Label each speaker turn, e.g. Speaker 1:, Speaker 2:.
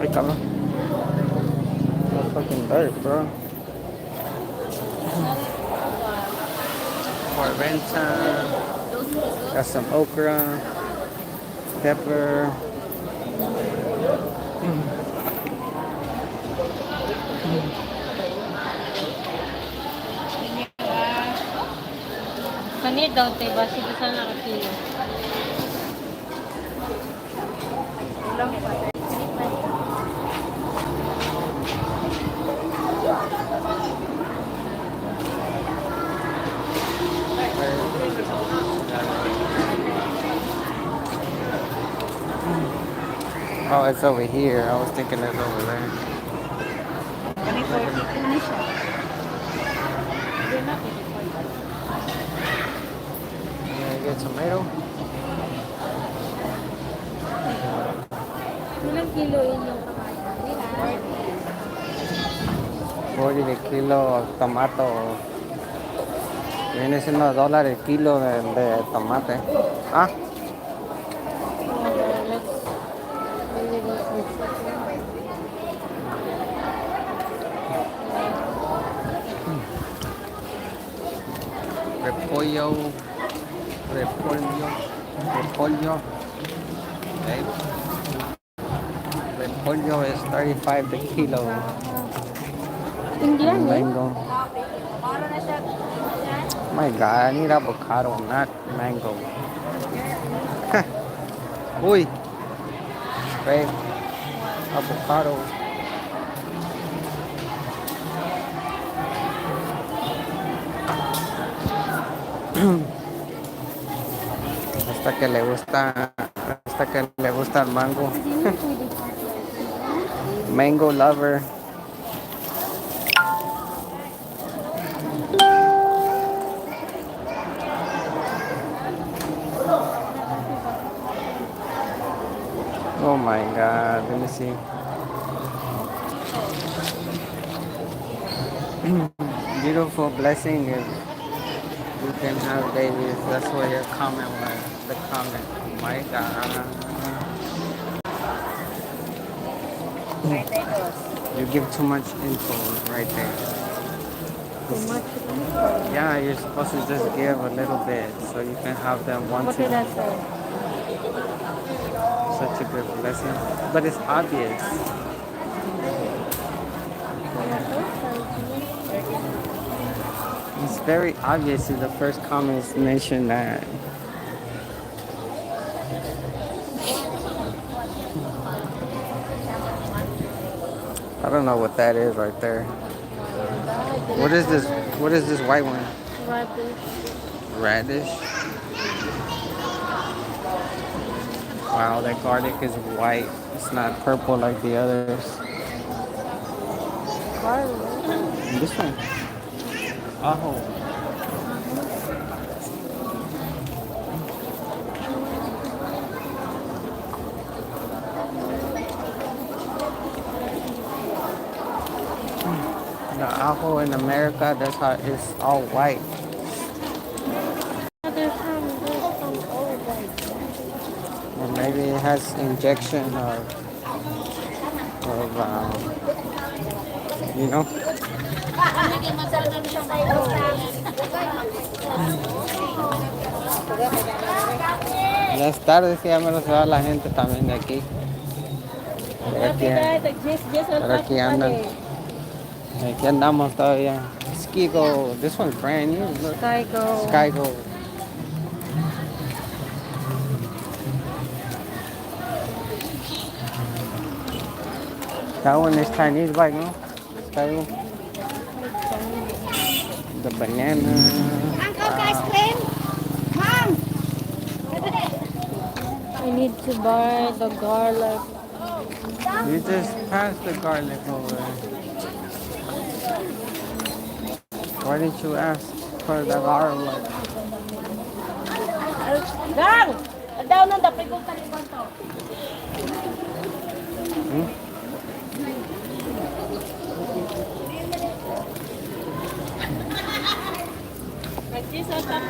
Speaker 1: Ay, cabrón. No fucking dirt, bro. Corventa. Got some okra, pepper.
Speaker 2: Kanir daw, diba? Sige saan nakakilo.
Speaker 1: Oh, it's over here. I was thinking it's over there.
Speaker 2: Kani 42 na siya. Hindi na, 45.
Speaker 1: Yeah, get tomato.
Speaker 2: Ilang kilo inyong kamayan?
Speaker 1: 40 de kilo tomato. Viene siendo $2 el kilo de tomate. Ah, repollo. Okay. Repollo is 35 the kilo.
Speaker 2: Indian, eh?
Speaker 1: Mango. My God, I need avocado, not mango. Uy. Babe. Avocado. Hasta que le gusta el mango. Mango lover. Oh my God, let me see. Beautiful blessing if you can have babies. That's what your comment was. The comment. Oh my God. You give too much info right there.
Speaker 2: Too much.
Speaker 1: Yeah, you're supposed to just give a little bit so you can have them want
Speaker 2: Okay,
Speaker 1: to.
Speaker 2: that's it.
Speaker 1: Such a good blessing. But it's obvious. It's very obvious in the first comments mentioned that. I don't know what that is right there. What is this? What is this white one? Radish. Wow, that garlic is white. It's not purple like the others. And this one. Ajo. The ajo in America, that's how it's all white. Or maybe it has injection of you know. Ya es tarde, si ya me lo se va la gente también de aquí. Pero aquí andan. Aquí andamos todavía. Skigo, this one's brand new. Look. Skygo. That one is Chinese bike, no? Skygo. The banana.
Speaker 3: Uncle, ice cream? Mom!
Speaker 2: I need to buy the garlic.
Speaker 1: You just passed the garlic over. Why didn't you ask for the garlic?
Speaker 3: Gang! Daw nung dapat kong talikon to.
Speaker 2: Practice sa top